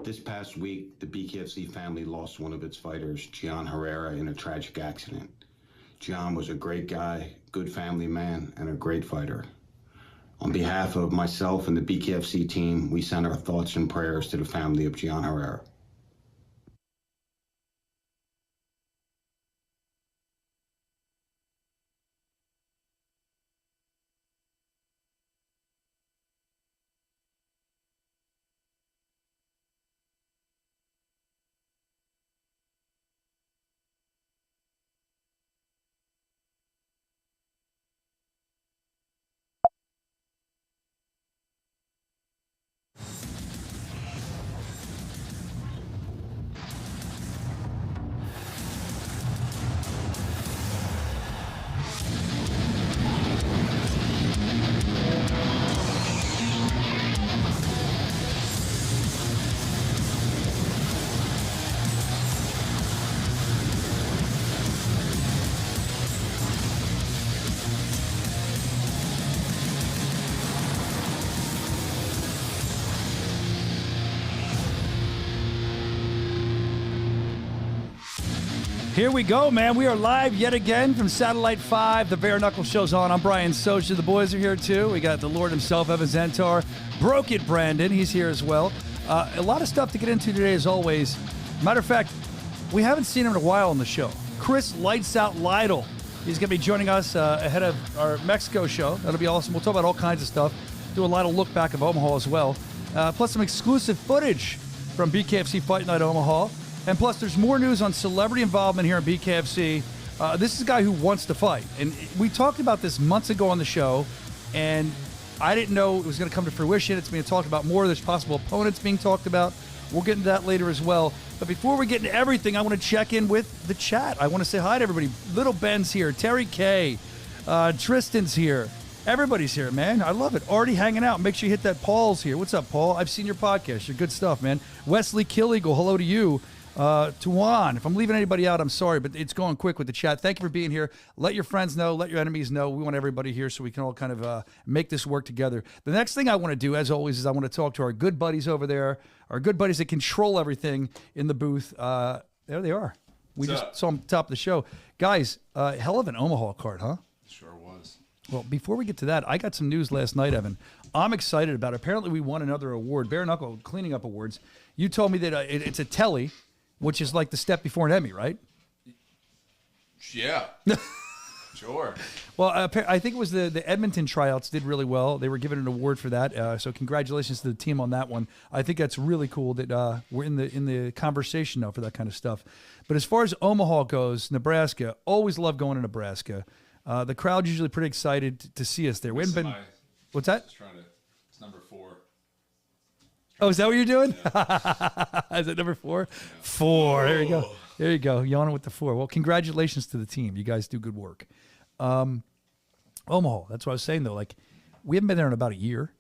This past week, the BKFC family lost one of its fighters, Gian Herrera, in a tragic accident. Gian was a great guy, good family man, and a great fighter. On behalf of myself and the BKFC team, we send our thoughts and prayers to the family of Gian Herrera. Here we go, man. We are live yet again from Satellite 5. The Bare Knuckle Show's on. I'm Brian Soscia. The boys are here, too. We got the Lord himself, Evan Zentar. Broke it, Brandon. He's here as well. A lot of stuff to get into today, as always. Matter of fact, we haven't seen him in a while on the show. Chris Lights Out Lidle. He's going to be joining us ahead of our Mexico show. That'll be awesome. We'll talk about all kinds of stuff. Do a Lidle look back of Omaha as well. Plus some exclusive footage from BKFC Fight Night Omaha. And plus, there's more news on celebrity involvement here at BKFC. This is a guy who wants to fight. And we talked about this months ago on the show, and I didn't know it was going to come to fruition. It's being talked about more. There's possible opponents being talked about. We'll get into that later as well. But before we get into everything, I want to check in with the chat. I want to say hi to everybody. Little Ben's here. Terry K. Tristan's here. Everybody's here, man. I love it. Already hanging out. Make sure you hit that. Paul's here. What's up, Paul? I've seen your podcast. You're good stuff, man. Wesley Killeagle, hello to you. Tuan, if I'm leaving anybody out, I'm sorry, but it's going quick with the chat. Thank you for being here. Let your friends know. Let your enemies know. We want everybody here so we can all kind of make this work together. The next thing I want to do, as always, is I want to talk to our good buddies over there, our good buddies that control everything in the booth. There they are. We just saw them top of the show. Guys, hell of an Omaha card, huh? Sure was. Well, before we get to that, I got some news last night, Evan. I'm excited about it. Apparently, we won another award, Bare Knuckle Cleaning Up Awards. You told me that it's a telly, which is like the step before an Emmy, right? Yeah. Sure. Well, I think it was the Edmonton tryouts did really well. They were given an award for that. So congratulations to the team on that one. I think that's really cool that we're in the conversation now for that kind of stuff. But as far as Omaha goes, Nebraska, always love going to Nebraska. The crowd's usually pretty excited to see us there. We haven't been. What's that? It's number 4. Oh, is that what you're doing? Yeah. Is it number 4? Yeah. 4. There you go. There you go. Yawning with the 4. Well, congratulations to the team. You guys do good work. Omaha. That's what I was saying, though. Like, we haven't been there in about a year.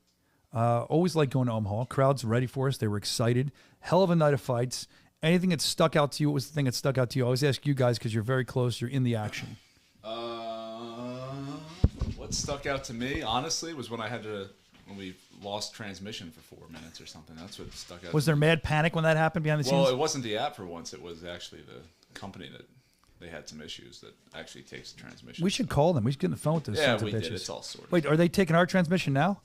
Always like going to Omaha. Crowd's ready for us. They were excited. Hell of a night of fights. Anything that stuck out to you? What was the thing that stuck out to you? I always ask you guys because you're very close. You're in the action. What stuck out to me, honestly, was when we lost transmission for 4 minutes or something. That's what stuck out. Was there mad panic when that happened behind the scenes? Well, it wasn't the app for once. It was actually the company that they had some issues that actually takes the transmission. We should call them. We should get on the phone with those sons of we bitches. did. It's all sorted. Wait, are they taking our transmission now?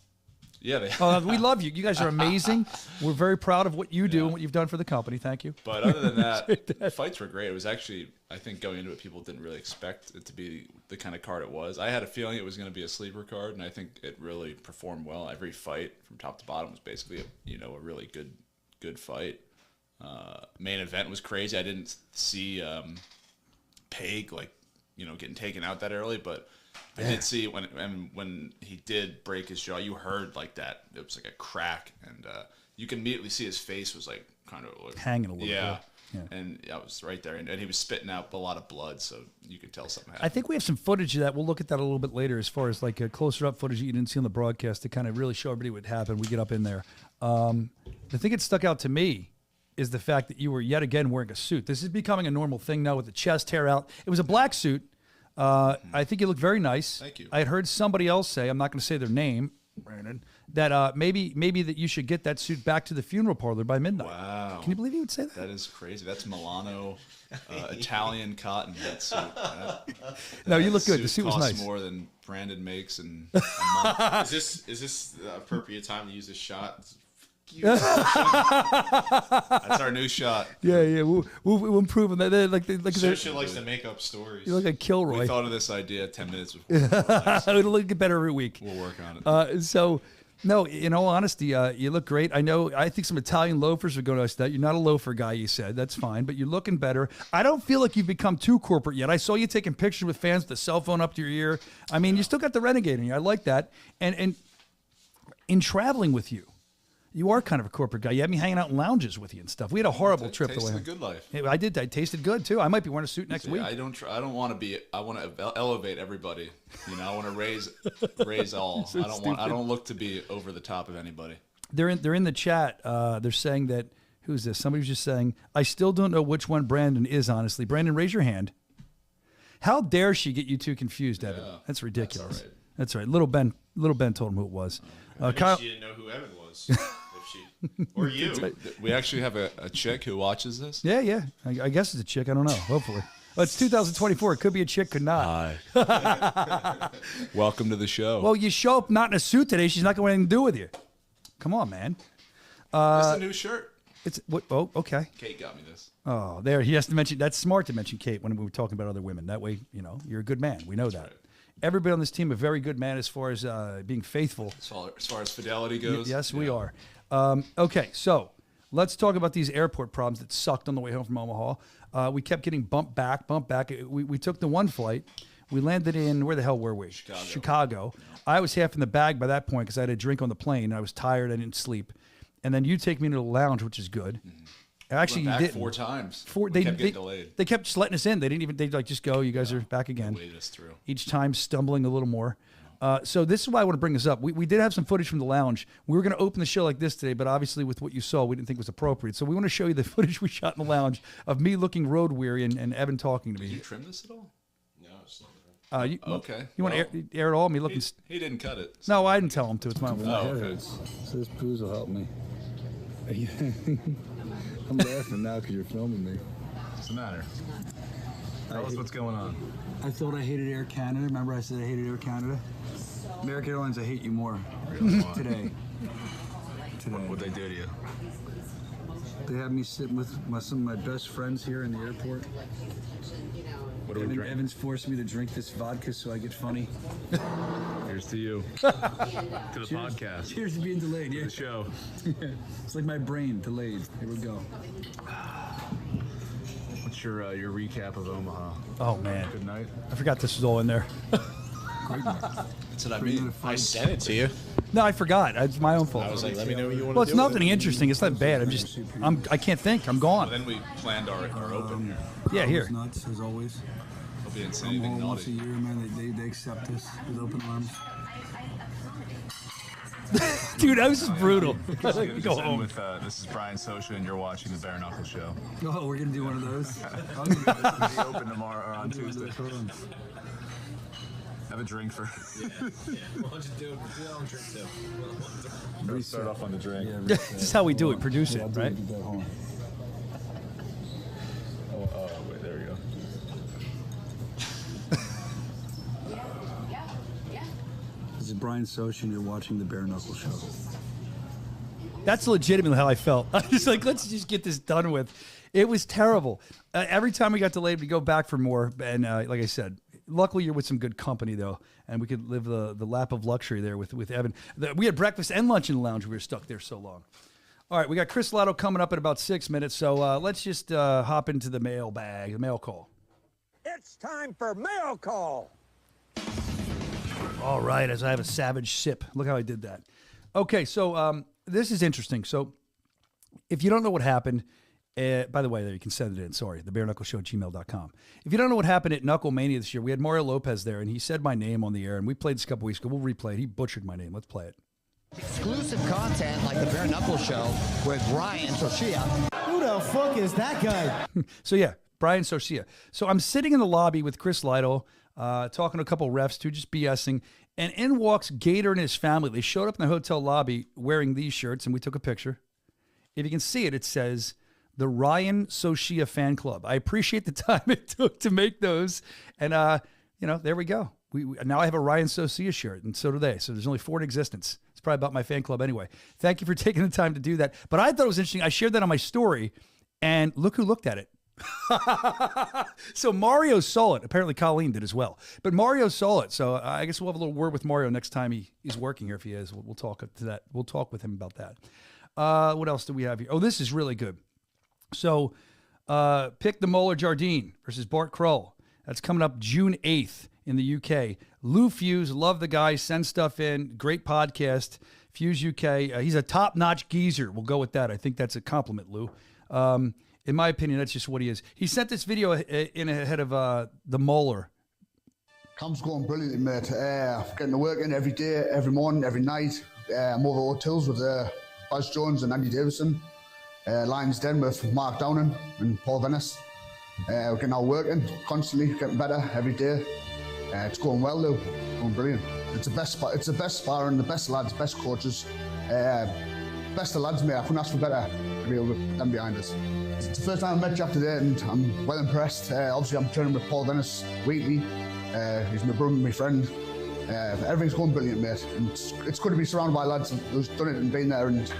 Yeah, they. We love you. You guys are amazing. We're very proud of what you do and what you've done for the company. Thank you. But other than that, the fights were great. It was actually, I think, going into it, people didn't really expect it to be the kind of card it was. I had a feeling it was going to be a sleeper card, and I think it really performed well. Every fight from top to bottom was basically a really good fight. Main event was crazy. I didn't see Peg getting taken out that early, but I did see when he did break his jaw, you heard like that. It was like a crack, and you can immediately see his face was like kind of like, hanging a little bit. Yeah. And I was right there, and he was spitting out a lot of blood, so you could tell something happened. I think we have some footage of that. We'll look at that a little bit later as far as like a closer up footage that you didn't see on the broadcast to kind of really show everybody what happened. We get up in there. The thing that stuck out to me is the fact that you were yet again wearing a suit. This is becoming a normal thing now with the chest hair out. It was a black suit. I think you look very nice. Thank you. I had heard somebody else say, I'm not going to say their name, Brandon, that maybe that you should get that suit back to the funeral parlor by midnight. Wow. Can you believe he would say that? That is crazy. That's Milano Italian cotton, that suit. No, you look good. Suit The suit was costs nice. more than Brandon makes in a month. Is this the appropriate time to use this shot? That's our new shot. Yeah. We'll improve on that. Soscia likes to make up stories. You look like Kilroy. We thought of this idea 10 minutes before. It'll look better every week. We'll work on it. No, in all honesty, you look great. I think some Italian loafers are going to us that. You're not a loafer guy, you said. That's fine, but you're looking better. I don't feel like you've become too corporate yet. I saw you taking pictures with fans with the cell phone up to your ear. I mean, you still got the renegade in you. I like that. And in traveling with you, you are kind of a corporate guy. You had me hanging out in lounges with you and stuff. We had a horrible trip Taste away. the good life. I did. I tasted good too. I might be wearing a suit next week. I don't want to be. I want to elevate everybody. I want to raise all. So I don't look to be over the top of anybody. They're in the chat. They're saying that. Who's this? Somebody was just saying, I still don't know which one Brandon is. Honestly, Brandon, raise your hand. How dare she get you two confused, Evan? That's ridiculous. That's right. Little Ben told him who it was. Kyle, she didn't know who Evan was. Or you. We actually have a chick who watches this. Yeah. I guess it's a chick. I don't know. Hopefully. Well, it's 2024. It could be a chick, could not. Hi. Welcome to the show. Well, you show up not in a suit today. She's not going to have anything to do with you. Come on, man. This is a new shirt. It's what? Oh, okay. Kate got me this. Oh, there. He has to mention. That's smart to mention Kate when we were talking about other women. That way, you're a good man. We know that. Right. Everybody on this team a very good man as far as being faithful. As far as fidelity goes. Yes, we are. Okay, so let's talk about these airport problems that sucked on the way home from Omaha. We kept getting bumped back. We took the one flight. We landed in, where the hell were we? Chicago. Yeah. I was half in the bag by that point because I had a drink on the plane. I was tired. I didn't sleep. And then you take me into the lounge, which is good. Mm-hmm. Actually, went back you did 4 times. They kept getting delayed. They kept just letting us in. They didn't even. They like just go. You guys are back again. They waited us through. Each time stumbling a little more. So this is why I want to bring this up. We did have some footage from the lounge. We were going to open the show like this today, but obviously with what you saw, we didn't think it was appropriate. So we want to show you the footage we shot in the lounge of me looking road weary and Evan talking to me. Did you trim this at all? No, it's not. Okay. You want to air it all? Me looking. He didn't cut it. So. No, I didn't tell him to. It's my fault. Oh, okay. So this booze will help me. I'm laughing now because you're filming me. What's the matter? Tell us what's going on. I thought I hated Air Canada. Remember I said I hated Air Canada? American Airlines, I hate you more. Really? Today. What'd they do to you? They have me sitting with some of my best friends here in the airport. What do we drink? Evan's forced me to drink this vodka so I get funny. Here's to you. To the podcast. Cheers to being delayed, yeah. To the show. It's like my brain delayed. Here we go. What's your recap of Omaha? Oh, man. Good night. I forgot this was all in there. Great night. That's what I mean. I sent it to you. No, I forgot. It's my own fault. I was like, let me know what you want to do. Well, it's nothing interesting. It's not bad. I can't think. I'm gone. Well, then we planned our open here. Yeah, here. Nuts, as always. Hope you didn't say I'm anything home once a naughty. year, man. They accept us with open arms. Dude, that was just brutal. Just Go end home. with, this is Brian Soscia, and you're watching the Bare Knuckle Show. Oh, we're going to do one of those? I'll give you this will be open tomorrow or on Tuesday. Have a drink for. Yeah. Why don't you do it? Don't drink too. Let's start off on the drink. Yeah, This is how we do it. Produce it, right? Wait, there we go. This is Brian Soscia, and you're watching the Bare Knuckle Show. That's legitimately how I felt. I was like, let's just get this done with. It was terrible. Every time we got delayed, we go back for more. And like I said, luckily you're with some good company, though, and we could live the lap of luxury there with Evan. We had breakfast and lunch in the lounge. We were stuck there so long. All right, we got Chris Lidle coming up in about 6 minutes, so let's just hop into the mailbag, the mail call. It's time for mail call. All right, as I have a savage sip. Look how I did that. Okay, so this is interesting. So if you don't know what happened, by the way, there you can send it in. Sorry, the bareknuckleshow@gmail.com. If you don't know what happened at Knuckle Mania this year, we had Mario Lopez there, and he said my name on the air, and we played this a couple weeks ago. We'll replay it. He butchered my name. Let's play it. Exclusive content like the Bare Knuckle Show with Brian Soscia. Who the fuck is that guy? So yeah, Brian Soscia. So I'm sitting in the lobby with Chris Lidle, talking to a couple refs too, just BSing, And in walks Gator and his family. They showed up in the hotel lobby wearing these shirts, and we took a picture. If you can see it, it says the Brian Soscia Fan Club. I appreciate the time it took to make those. And, there we go. We now I have a Ryan Soscia shirt, and so do they. So there's only 4 in existence. It's probably about my fan club anyway. Thank you for taking the time to do that. But I thought it was interesting. I shared that on my story, and look who looked at it. So Mario saw it. Apparently Colleen did as well. But Mario saw it. So I guess we'll have a little word with Mario next time he's working here. If he is, we'll talk to that. We'll talk with him about that. What else do we have here? Oh, this is really good. So pick the Moeller Jardine versus Bart Kroll. That's coming up June 8th in the UK. Lou Fuse, love the guy. Send stuff in. Great podcast. Fuse UK. He's a top-notch geezer. We'll go with that. I think that's a compliment, Lou. In my opinion, that's just what he is. He sent this video in ahead of the Moeller. Camp's going brilliantly, mate. Getting to work in every day, every morning, every night. I'm over at Tills with Buzz Jones and Andy Davison. Lions Den with Mark Downing and Paul Venice. We're getting out working constantly, getting better every day. It's going well, Lou. Going brilliant. It's the best spot. It's the best sparring, the best lads, best coaches. Best of lads, mate. I couldn't ask for better to be with them behind us. It's the first time I met Jack today, and I'm well impressed. Obviously, I'm training with Paul Dennis weekly. He's my brother, my friend. Everything's going brilliant, mate. And it's good to be surrounded by lads who's done it and been there, and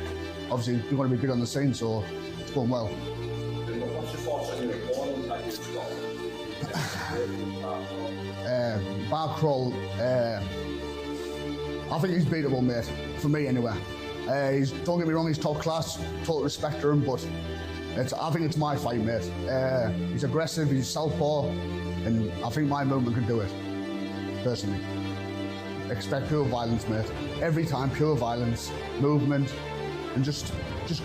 obviously we're going to be big on the scene, so it's going well. What's your thoughts on your opponent that you've got? Bar Kroll, I think he's beatable, mate. For me, anyway. Don't get me wrong, he's top class, total respect to him, but I think it's my fight, mate. He's aggressive, he's southpaw, and I think my movement can do it, personally. Expect pure violence, mate. Every time, pure violence, movement, and just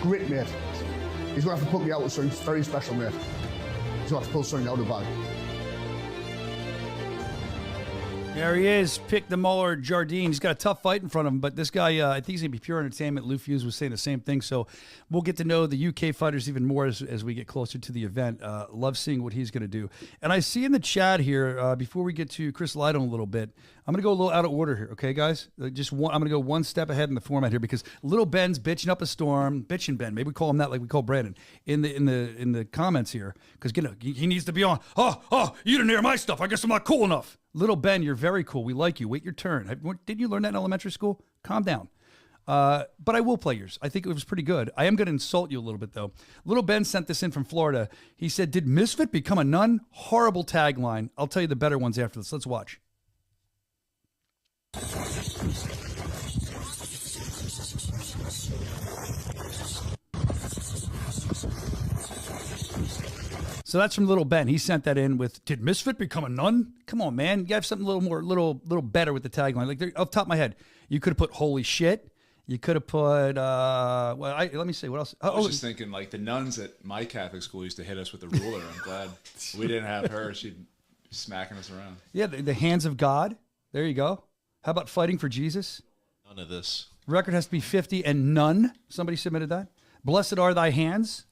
grit, mate. He's going to have to put me out with something very special, mate. He's going to have to pull something out of the bag. There he is. Pick the Moeller Jardine. He's got a tough fight in front of him, but this guy, I think he's going to be pure entertainment. Lou Fuse was saying the same thing, so we'll get to know the UK fighters even more as we get closer to the event. Love seeing what he's going to do. And I see in the chat here, before we get to Chris Lidle a little bit, I'm going to go a little out of order here, okay, guys? I'm going to go one step ahead in the format here because Little Ben's bitching up a storm. Bitching Ben, maybe we call him that like we call Brandon in the comments here because he needs to be on. Oh, you didn't hear my stuff. I guess I'm not cool enough. Little Ben, you're very cool. We like you. Wait your turn. Didn't you learn that in elementary school? Calm down. But I will play yours. I think it was pretty good. I am going to insult you a little bit, though. Little Ben sent this in from Florida. He said, did Misfit become a nun? Horrible tagline. I'll tell you the better ones after this. Let's watch. So that's from Little Ben. He sent that in with, did Misfit become a nun? Come on, man. You have something a little better with the tagline. Like, off the top of my head, you could have put holy shit. You could have put, let me see, what else? I was just thinking, like, the nuns at my Catholic school used to hit us with a ruler. I'm glad we didn't have her. She'd be smacking us around. Yeah, the hands of God. There you go. How about fighting for Jesus? None of this. Record has to be 50 and none. Somebody submitted that. Blessed are thy hands.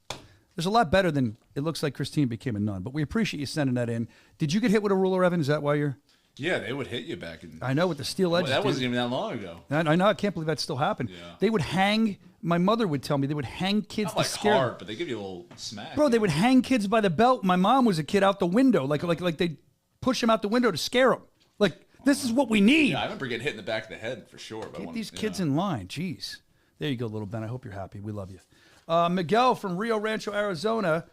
There's a lot better than it looks like Christine became a nun, but we appreciate you sending that in. Did you get hit with a ruler, Evan? Is that why you're... Yeah, they would hit you back in... I know, with the steel edges. Well, that wasn't even that long ago. I know. I can't believe that still happened. Yeah. They would hang... My mother would tell me they would hang kids Not like to scare hard, them. but they give you a little smack. Bro, they would hang kids by the belt. My mom was a kid out the window. Like they'd push them out the window to scare them. Like, this is what we need. Yeah, I remember getting hit in the back of the head for sure. Get these kids in line. Jeez. There you go, little Ben. I hope you're happy. We love you. Miguel from Rio Rancho, Arizona,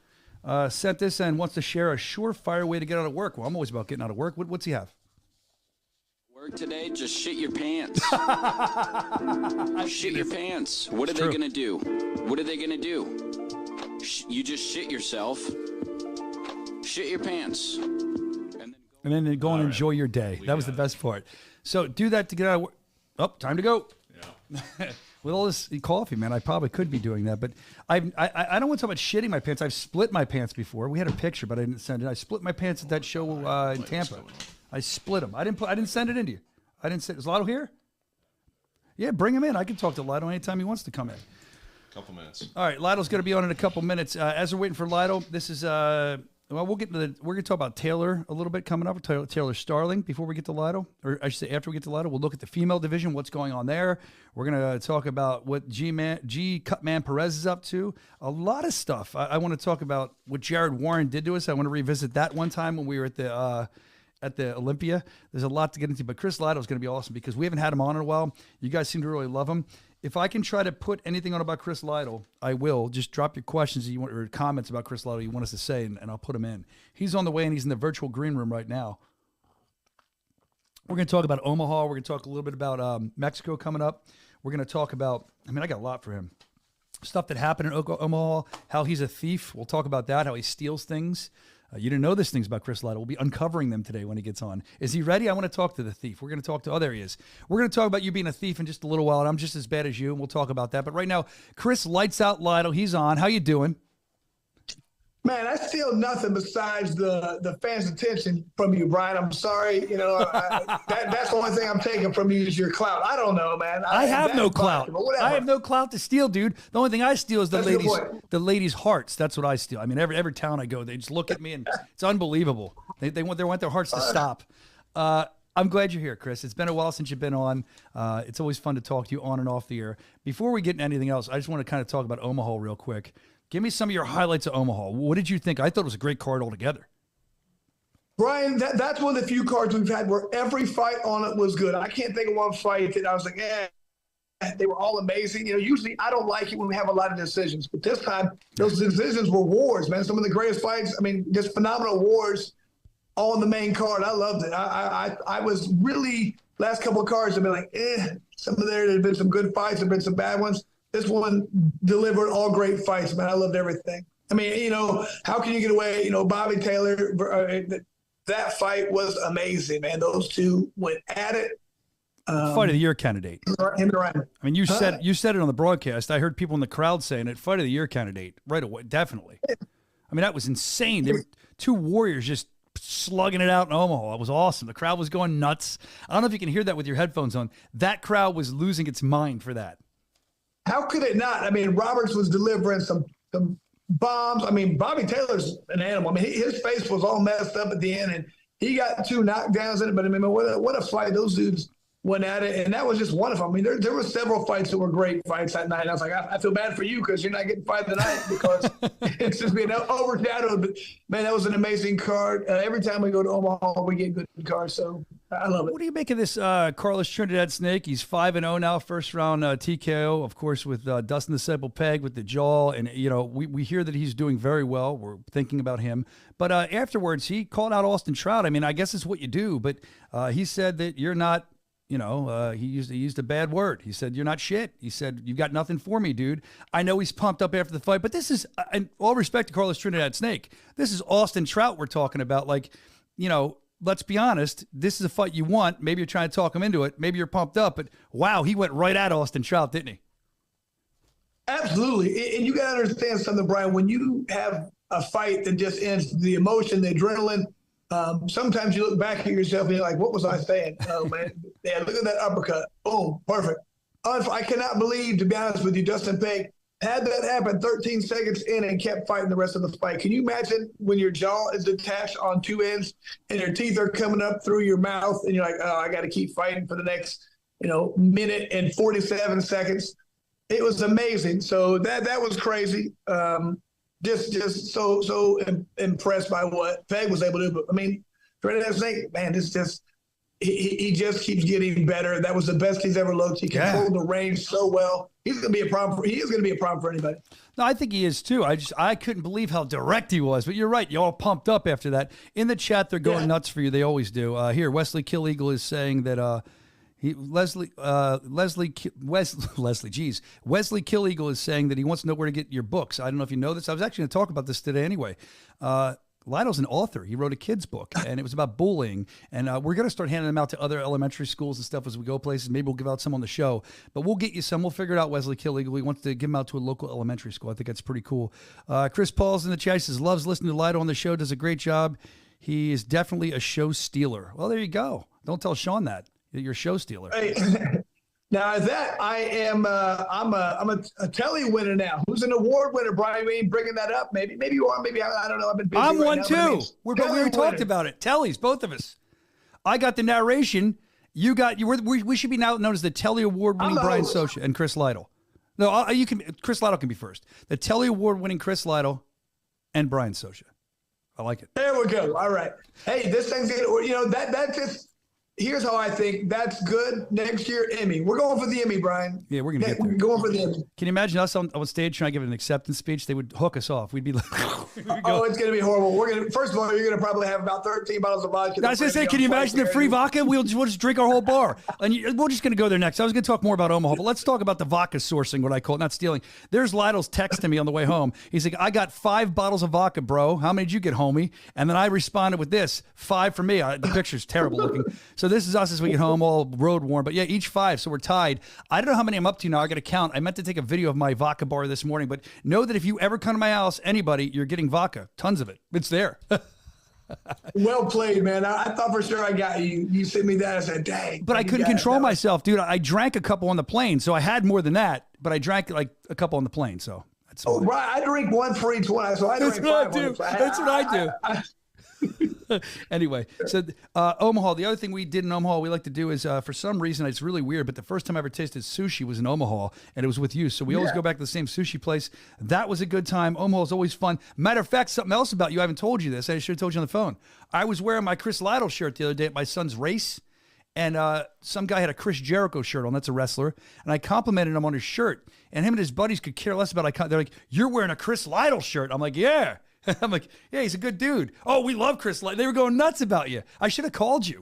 sent this and wants to share a surefire way to get out of work. Well, I'm always about getting out of work. What's he have? Work today, just shit your pants. Shit your pants. What are they going to do? What are they going to do? You just shit yourself. Shit your pants. And then go and enjoy your day. That was the best part. So do that to get out of work. Oh, time to go. Yeah. With all this coffee, man, I probably could be doing that. But I don't want to talk about shitting my pants. I've split my pants before. We had a picture, but I didn't send it. I split my pants at that show in Tampa. I split them. I didn't send it into you. I didn't send. Is Lidle here? Yeah, bring him in. I can talk to Lidle anytime he wants to come in. Couple minutes. All right, Lidle's going to be on in a couple minutes. As we're waiting for Lidle, this is Well, we're going to talk about Taylor a little bit coming up. Taylor Starling before we get to Lidle, or I should say after we get to Lidle. We'll look at the female division, what's going on there. We're going to talk about what G Cutman Perez is up to. A lot of stuff. I want to talk about what Jared Warren did to us. I want to revisit that one time when we were at the Olympia. There's a lot to get into, but Chris Lidle is going to be awesome because we haven't had him on in a while. You guys seem to really love him. If I can try to put anything on about Chris Lidle, I will. Just drop your questions that you want or comments about Chris Lidle you want us to say, and I'll put him in. He's on the way, and he's in the virtual green room right now. We're going to talk about Omaha. We're going to talk a little bit about Mexico coming up. We're going to talk about, I got a lot for him. Stuff that happened in Omaha, how he's a thief. We'll talk about that, how he steals things. You didn't know these things about Chris Lidle. We'll be uncovering them today when he gets on. Is he ready? I want to talk to the thief. We're going to talk to, there he is. We're going to talk about you being a thief in just a little while, and I'm just as bad as you, and we'll talk about that. But right now, Chris Lights Out Lidle, he's on. How you doing? Man, I steal nothing besides the fans' attention from you, Brian. I'm sorry. That's the only thing I'm taking from you is your clout. I don't know, man. I have no clout. I have no clout to steal, dude. The only thing I steal is the ladies' hearts. That's what I steal. Every town I go, they just look at me, and it's unbelievable. They want their hearts to stop. I'm glad you're here, Chris. It's been a while since you've been on. It's always fun to talk to you on and off the air. Before we get into anything else, I just want to kind of talk about Omaha real quick. Give me some of your highlights of Omaha. What did you think? I thought it was a great card altogether. Brian, that's one of the few cards we've had where every fight on it was good. I can't think of one fight that I was like, they were all amazing. Usually I don't like it when we have a lot of decisions, but this time those decisions were wars, man. Some of the greatest fights, just phenomenal wars all on the main card. I loved it. I was really, last couple of cards have been like, some of there have been some good fights, there have been some bad ones. This one delivered all great fights, man. I loved everything. How can you get away? Bobby Taylor, that fight was amazing, man. Those two went at it. Fight of the year candidate. Him and Ryan. You said it on the broadcast. I heard people in the crowd saying it. Fight of the year candidate right away, definitely. That was insane. They were two warriors just slugging it out in Omaha. It was awesome. The crowd was going nuts. I don't know if you can hear that with your headphones on. That crowd was losing its mind for that. How could it not? Roberts was delivering some bombs. Bobby Taylor's an animal. His face was all messed up at the end, and he got 2 knockdowns in it. But what a fight! Those dudes went at it, and that was just one of them. There were several fights that were great fights that night. And I was like, I feel bad for you because you're not getting fight tonight because it's just being overshadowed. But man, that was an amazing card. Every time we go to Omaha, we get good cards. So I love it. What do you make of this Carlos Trinidad Snake? He's 5-0 now, first round TKO, of course, with Dustin the Disciple Peg with the jaw. And, we hear that he's doing very well. We're thinking about him. But afterwards, he called out Austin Trout. I guess it's what you do. But he said that you're not, he used a bad word. He said, you're not shit. He said, you've got nothing for me, dude. I know he's pumped up after the fight. But this is, in all respect to Carlos Trinidad Snake, this is Austin Trout we're talking about. Let's be honest, this is a fight you want. Maybe you're trying to talk him into it. Maybe you're pumped up, but wow, he went right at Austin Trout, didn't he? Absolutely. And you got to understand something, Brian. When you have a fight that just ends, the emotion, the adrenaline, sometimes you look back at yourself and you're like, what was I saying? Oh, man. Yeah, look at that uppercut. Boom, perfect. I cannot believe, to be honest with you, Dustin Peg had that happen 13 seconds in and kept fighting the rest of the fight. Can you imagine when your jaw is detached on 2 ends and your teeth are coming up through your mouth and you're like, oh, I got to keep fighting for the next, minute and 47 seconds. It was amazing. So that was crazy. Just so impressed by what Peg was able to do. But Trinidad Snake, man, he just keeps getting better. That was the best he's ever looked. He controlled the range so well. He is going to be a problem for anybody. No, I think he is too. I couldn't believe how direct he was. But you're right. You all pumped up after that. In the chat, they're going nuts for you. They always do. Here, Wesley Kill Eagle is saying that Wesley Kill Eagle is saying that he wants to know where to get your books. I don't know if you know this. I was actually going to talk about this today anyway. Lidle's an author. He wrote a kid's book, and it was about bullying. And we're going to start handing them out to other elementary schools and stuff as we go places. Maybe we'll give out some on the show. But we'll get you some. We'll figure it out, Wesley Kill Eagle. He wants to give them out to a local elementary school. I think that's pretty cool. Chris Paul's in the chat. He says, loves listening to Lidle on the show. Does a great job. He is definitely a show stealer. Well, there you go. Don't tell Sean that. You're a show stealer. Hey, Now that I am, I'm a Telly winner now. Who's an award winner, Brian? We ain't bringing that up. Maybe you are. Maybe I don't know. I've been busy. I'm right one now, too. We already talked about it. Telly's, both of us. I got the narration. You got you. We should be now known as the Telly Award-winning Brian Soscia and Chris Lidle. No, you can. Chris Lidle can be first. The Telly Award-winning Chris Lidle and Brian Soscia. I like it. There we go. All right. Hey, this thing's gonna. That just. Here's how I think. That's good. Next year, Emmy. We're going for the Emmy, Brian. Yeah, we're going to get there. We're going for the Emmy. Can you imagine us on stage trying to give an acceptance speech? They would hook us off. We'd be like, oh, it's going to be horrible. First of all, you're going to probably have about 13 bottles of vodka. I was going to say, can you imagine the free vodka? We'll just drink our whole bar. And we're just going to go there next. I was going to talk more about Omaha, but let's talk about the vodka sourcing, what I call it, not stealing. There's Lidle's texting me on the way home. He's like, I got 5 bottles of vodka, bro. How many did you get, homie? And then I responded with this, 5 for me. The picture's terrible looking. So this is us as we get home, all road worn, but yeah, each 5, so we're tied. I don't know how many I'm up to now. I got to count. I meant to take a video of my vodka bar this morning, but know that if you ever come to my house, anybody, you're getting vodka, tons of it. It's there. Well played, man. I thought for sure I got you. You sent me that. I said, dang. But I couldn't control myself, dude. I drank a couple on the plane, so I had more than that, but I drank like a couple on the plane, so that's all. Right. I drink 1 for each one, so I drink 5 on the plane. That's what I do. Anyway, so Omaha, the other thing we did in Omaha, we like to do is, for some reason, it's really weird, but the first time I ever tasted sushi was in Omaha, and it was with you. So we always go back to the same sushi place. That was a good time. Omaha is always fun. Matter of fact, something else about you, I haven't told you this. I should have told you on the phone. I was wearing my Chris Lidle shirt the other day at my son's race, and some guy had a Chris Jericho shirt on. That's a wrestler. And I complimented him on his shirt, and him and his buddies could care less about it. They're like, you're wearing a Chris Lidle shirt. I'm like, yeah. I'm like, yeah, he's a good dude. Oh, we love Chris Lidle. They were going nuts about you. I should have called you.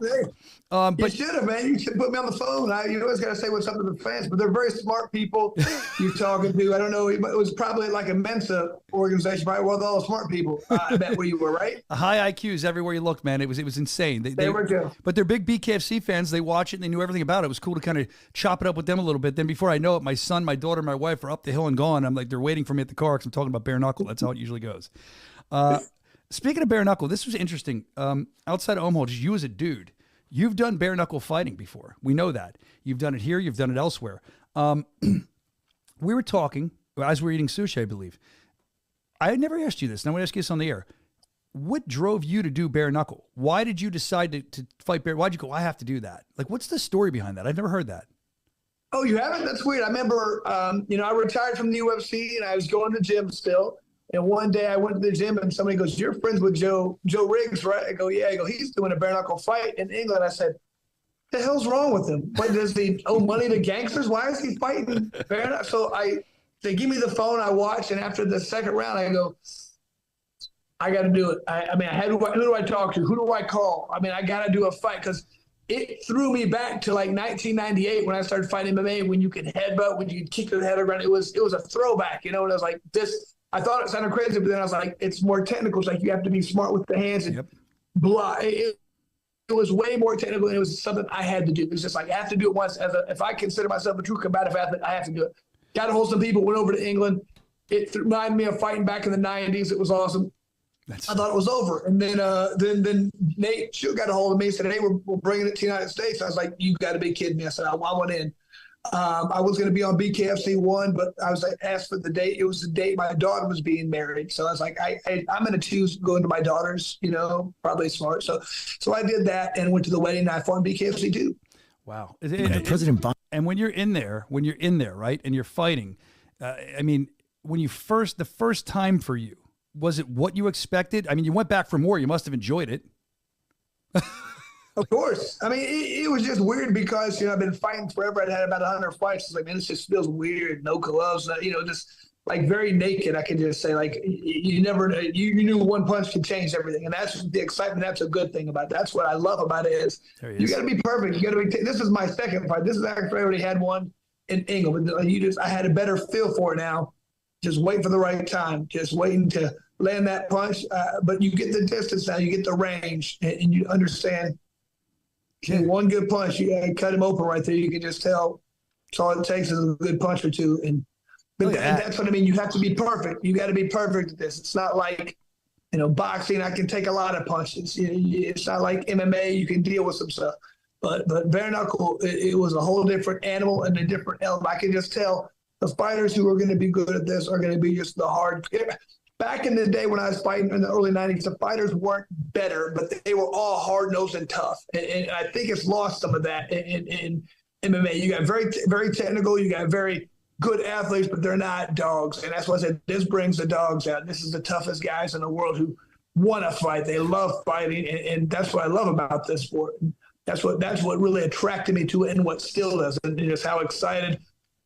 But you should have, man. You should put me on the phone. You always got to say what's up to the fans, but they're very smart people you're talking to. I don't know. It was probably like a Mensa organization, probably with all the smart people. I bet where you were, right? High IQs everywhere you look, man. It was insane. They were good. But they're big BKFC fans. They watch it and they knew everything about it. It was cool to kind of chop it up with them a little bit. Then before I know it, my son, my daughter, my wife are up the hill and gone. I'm like, they're waiting for me at the car because I'm talking about bare knuckle. That's how it usually goes. Speaking of bare knuckle, this was interesting. Outside of Omaha, just you as a dude, you've done bare knuckle fighting before. We know that. You've done it here. You've done it elsewhere. We were talking as we were eating sushi, I believe. I had never asked you this. Now I'm going to ask you this on the air. What drove you to do bare knuckle? Why did you decide to fight bare? Why'd you go, I have to do that? Like, what's the story behind that? I've never heard that. Oh, you haven't? That's weird. I remember, I retired from the UFC and I was going to the gym still. And one day I went to the gym and somebody goes, you're friends with Joe Riggs, right? I go, yeah. I go, he's doing a bare knuckle fight in England. I said, the hell's wrong with him? What, does he owe money to gangsters? Why is he fighting bare knuckle? So they give me the phone, I watch, and after the second round, I go, I got to do it. Who do I talk to? Who do I call? I got to do a fight because it threw me back to like 1998 when I started fighting MMA, when you could headbutt, when you could kick your head around. It was a throwback, and I was like, this. I thought it sounded crazy, but then I was like, it's more technical. It's like you have to be smart with the hands and blah. It was way more technical, and it was something I had to do. It was just like, I have to do it once. If I consider myself a true combative athlete, I have to do it. Got to hold some people, went over to England. It reminded me of fighting back in the 90s. It was awesome. I thought it was over. And then Nate Shue got a hold of me and said, hey, we're bringing it to the United States. I was like, you got to be kidding me. I said, I want in. I was going to be on BKFC 1, but I was asked for the date. It was the date my daughter was being married. So I was like, I'm going to choose going to my daughter's, probably smart. So I did that and went to the wedding, and I fought BKFC 2. Wow. And when you're in there, right, and you're fighting, when the first time for you, was it what you expected? You went back for more. You must have enjoyed it. Of course. It was just weird because, I've been fighting forever. I'd had about 100 fights. It's like, man, this just feels weird. No gloves, just like very naked. I can just say, like, you knew one punch could change everything. And that's the excitement. That's a good thing about it. That's what I love about it is you got to be perfect. You got to be, this is my second fight. This is actually, I already had one in England. But I had a better feel for it now. Just wait for the right time. Just waiting to land that punch. But you get the distance now. You get the range. And you understand. One good punch, you cut him open right there. You can just tell. That's all it takes is a good punch or two. But that's what I mean. You have to be perfect. You got to be perfect at this. It's not like, boxing. I can take a lot of punches. It's not like MMA. You can deal with some stuff. But bare knuckle, it was a whole different animal and a different element. I can just tell the fighters who are going to be good at this are going to be just the hard. Back in the day when I was fighting in the early 90s, the fighters weren't better, but they were all hard-nosed and tough. And I think it's lost some of that in MMA. You got very, very technical. You got very good athletes, but they're not dogs. And that's why I said this brings the dogs out. This is the toughest guys in the world who want to fight. They love fighting, and that's what I love about this sport. That's what really attracted me to it, and what still does, and just how excited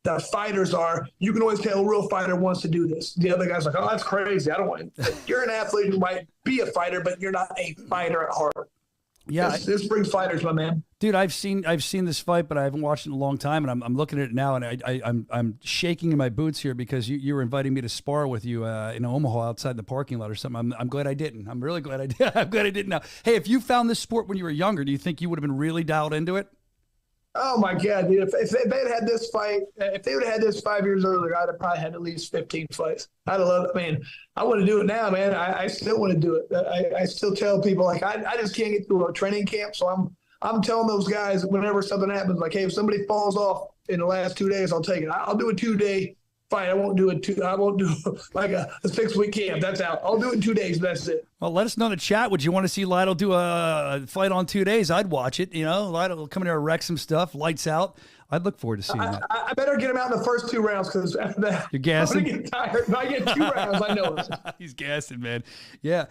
the fighters are. You can always tell a real fighter wants to do this. The other guy's like, oh, that's crazy. I don't want to. You're an athlete who might be a fighter, but you're not a fighter at heart. Yeah, this brings fighters, my man. Dude, I've seen this fight, but I haven't watched it in a long time, and I'm looking at it now, and I'm shaking in my boots here because you were inviting me to spar with you in Omaha outside the parking lot or something. I'm glad I didn't. I'm really glad I did. I'm glad I didn't now. Hey, if you found this sport when you were younger, do you think you would have been really dialed into it? Oh my God, dude! If they'd had this fight, if they would have had this 5 years earlier, I'd have probably had at least 15 fights. I'd have loved it, man. I want to do it now, man. I still want to do it. I still tell people like I just can't get through a training camp, so I'm telling those guys whenever something happens, like, hey, if somebody falls off in the last 2 days, I'll take it. I'll do a 2-day fight. I won't do like a 6-week camp. That's out. I'll do it in 2 days. That's it. Well, let us know in the chat. Would you want to see Lidle do a fight on 2 days? I'd watch it. Lidle will come in there and wreck some stuff. Lights out. I'd look forward to seeing that. I better get him out in the first 2 rounds because after that, you're gassing. I'm gonna get tired. If I get 2 rounds, I know it. He's gassing, man. Yeah,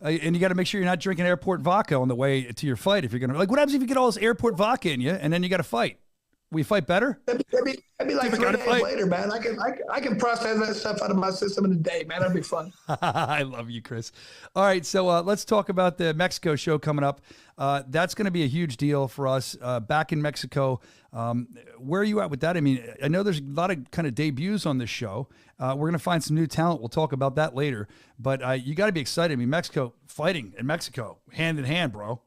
and you got to make sure you're not drinking airport vodka on the way to your fight. If you're gonna what happens if you get all this airport vodka in you and then you got to fight? We fight better? That'd be like 3 days later, man. I can process that stuff out of my system in a day, man. That'd be fun. I love you, Chris. All right, so let's talk about the Mexico show coming up. That's going to be a huge deal for us back in Mexico. Where are you at with that? I mean, I know there's a lot of kind of debuts on this show. We're going to find some new talent. We'll talk about that later. But you got to be excited. I mean, Mexico, fighting in Mexico, hand in hand, bro.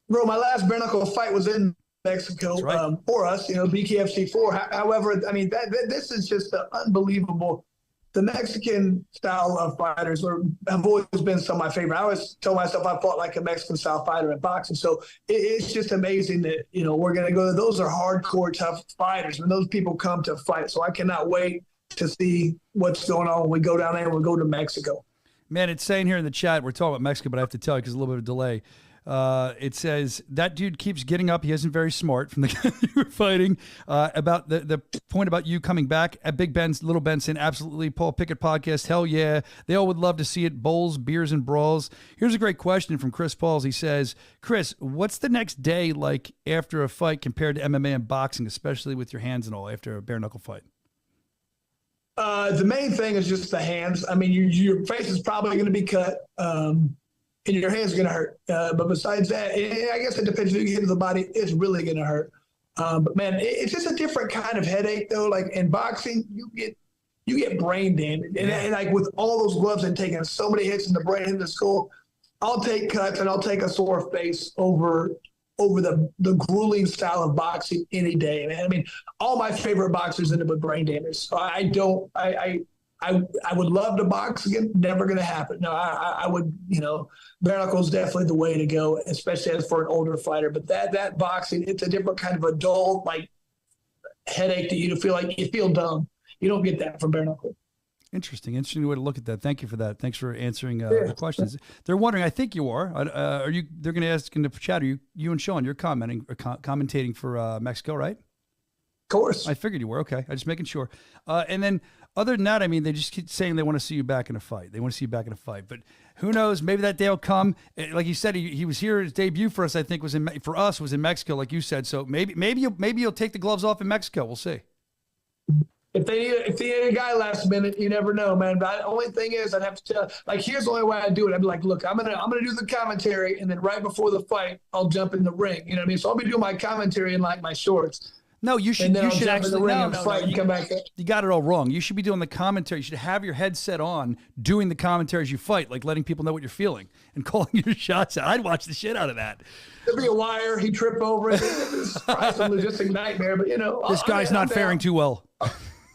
Bro, my last bare knuckle fight was in Mexico for us, BKFC 4. However, I mean, this is just unbelievable. The Mexican style of fighters have always been some of my favorite. I always tell myself I fought like a Mexican style fighter in boxing. So it's just amazing that, we're going to go. Those are hardcore, tough fighters. When those people come to fight. So I cannot wait to see what's going on when we go down there and we go to Mexico. Man, it's saying here in the chat, we're talking about Mexico, but I have to tell you because a little bit of delay. It says that dude keeps getting up. He isn't very smart from the guy you were fighting. About the point about you coming back at Big Ben's, Little Benson. Absolutely. Paul Pickett podcast. Hell yeah. They all would love to see it. Bowls, beers, and brawls. Here's a great question from Chris Pauls. He says, Chris, what's the next day like after a fight compared to MMA and boxing, especially with your hands and all after a bare knuckle fight? The main thing is just the hands. I mean, your face is probably going to be cut. And your hands are going to hurt. But besides that, I guess it depends who you hit to the body. It's really going to hurt. But, man, it's just a different kind of headache, though. Like in boxing, you get brain damage. And like with all those gloves and taking so many hits in the brain and the skull, I'll take cuts and I'll take a sore face over the grueling style of boxing any day, man. I mean, all my favorite boxers end up with brain damage. So I would love to box again. Never going to happen. No, I would, bare knuckle is definitely the way to go, especially as for an older fighter. But that boxing, it's a different kind of a dull, like, headache that you feel like you feel dumb. You don't get that from bare knuckle. Interesting way to look at that. Thank you for that. Thanks for answering the questions. They're wondering, I think you are. They're going to ask in the chat, are you and Sean, you're commentating for Mexico, right? Of course. I figured you were. Okay. I'm just making sure. And then other than that, I mean, they just keep saying they want to see you back in a fight. But who knows? Maybe that day will come. Like you said, he was here. His debut for us, I think, was in Mexico, like you said. So maybe you'll take the gloves off in Mexico. We'll see. If they need a guy last minute, you never know, man. But the only thing is, I'd have to tell. Like, here's the only way I do it. I'd be like, look, I'm gonna do the commentary, and then right before the fight, I'll jump in the ring. You know what I mean? So I'll be doing my commentary in like my shorts. No, you should. You should actually fight and come back. You got it all wrong. You should be doing the commentary. You should have your headset on, doing the commentary as you fight, like letting people know what you're feeling and calling your shots out. I'd watch the shit out of that. There'd be a wire. He'd trip over it. It's probably some logistic nightmare, but this guy's not faring too well.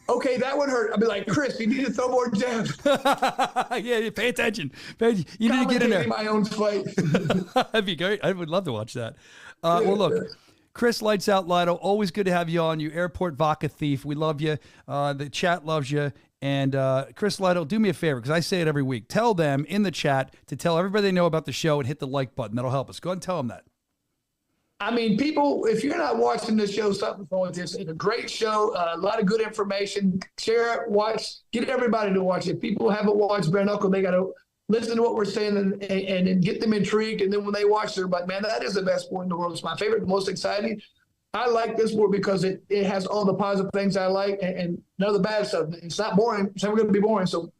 okay, that would hurt. I'd be like, Chris, you need to throw more jabs. Yeah, pay attention. You need to get in there. My own fight. That'd be great. I would love to watch that. Well, look, Chris Lights Out Lidle, always good to have you on. You airport vodka thief. We love you. The chat loves you. And Chris Lidle, do me a favor, because I say it every week. Tell them in the chat to tell everybody they know about the show and hit the like button. That'll help us. Go ahead and tell them that. I mean, people, if you're not watching this show, something's wrong with this. It's a great show, a lot of good information. Share it, watch, get everybody to watch it. People haven't watched Bare Knuckle, they got to listen to what we're saying and get them intrigued. And then when they watch, they're like, man, that is the best sport in the world. It's my favorite, most exciting. I like this sport because it has all the positive things I like and none of the bad stuff. It's not boring. It's never going to be boring. So